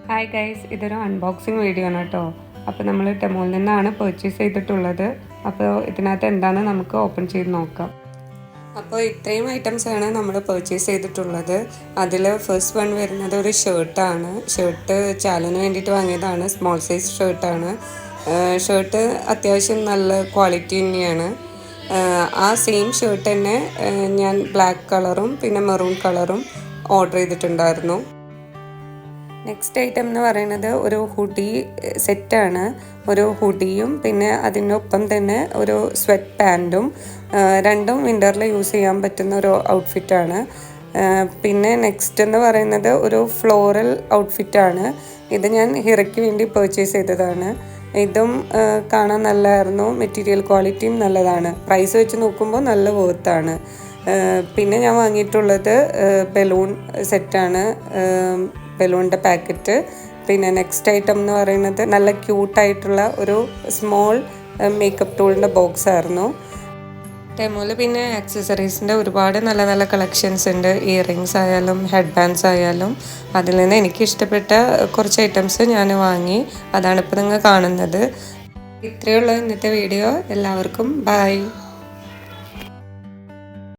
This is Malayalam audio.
ഹായ് ഗൈസ്, ഇതൊരു അൺബോക്സിങ് വീഡിയോ ആണ് കേട്ടോ. അപ്പോൾ നമ്മൾ ടെമോയിൽ നിന്നാണ് പർച്ചേസ് ചെയ്തിട്ടുള്ളത്. അപ്പോൾ ഇതിനകത്ത് എന്താണെന്ന് നമുക്ക് ഓപ്പൺ ചെയ്ത് നോക്കാം. അപ്പോൾ ഇത്രയും ഐറ്റംസാണ് നമ്മൾ പർച്ചേസ് ചെയ്തിട്ടുള്ളത്. അതിൽ ഫസ്റ്റ് വൺ വരുന്നത് ഒരു ഷർട്ടാണ്. ഷർട്ട് ചാലിന് വേണ്ടിയിട്ട് വാങ്ങിയതാണ്. Small size ഷർട്ടാണ്. ഷർട്ട് അത്യാവശ്യം നല്ല ക്വാളിറ്റി തന്നെയാണ്. ആ സെയിം ഷർട്ട് തന്നെ ഞാൻ ബ്ലാക്ക് കളറും പിന്നെ മെറൂൺ കളറും ഓർഡർ ചെയ്തിട്ടുണ്ടായിരുന്നു. നെക്സ്റ്റ് ഐറ്റം എന്ന് പറയുന്നത് ഒരു ഹുഡി സെറ്റാണ്. ഒരു ഹുഡിയും പിന്നെ അതിനൊപ്പം തന്നെ ഒരു സ്വെറ്റ് പാൻറ്റും, രണ്ടും വിൻ്ററിൽ യൂസ് ചെയ്യാൻ പറ്റുന്ന ഒരു ഔട്ട്ഫിറ്റാണ്. പിന്നെ നെക്സ്റ്റ് എന്ന് പറയുന്നത് ഒരു ഫ്ലോറൽ ഔട്ട്ഫിറ്റാണ്. ഇത് ഞാൻ ഹിറയ്ക്ക് വേണ്ടി പർച്ചേസ് ചെയ്തതാണ്. ഇതും കാണാൻ നല്ലതായിരുന്നു. മെറ്റീരിയൽ ക്വാളിറ്റിയും നല്ലതാണ്. പ്രൈസ് വെച്ച് നോക്കുമ്പോൾ നല്ല വേർത്താണ്. പിന്നെ ഞാൻ വാങ്ങിയിട്ടുള്ളത് ബലൂൺ സെറ്റാണ്, ബലൂണിൻ്റെ പാക്കറ്റ്. പിന്നെ നെക്സ്റ്റ് ഐറ്റം എന്ന് പറയുന്നത് നല്ല ക്യൂട്ടായിട്ടുള്ള ഒരു സ്മോൾ മേക്കപ്പ് ടൂളിൻ്റെ ബോക്സ് ആയിരുന്നു. ടെമോയിൽ പിന്നെ ആക്സസറീസിൻ്റെ ഒരുപാട് നല്ല നല്ല കളക്ഷൻസ് ഉണ്ട്. ഇയറിങ്സ് ആയാലും ഹെഡ് ബാൻഡ്സ് ആയാലും. അതിൽ നിന്ന് എനിക്ക് ഇഷ്ടപ്പെട്ട കുറച്ച് ഐറ്റംസ് ഞാൻ വാങ്ങി. അതാണ് ഇപ്പോൾ നിങ്ങൾ കാണുന്നത്. ഇത്രയുള്ള ഇന്നത്തെ വീഡിയോ. എല്ലാവർക്കും ബൈ.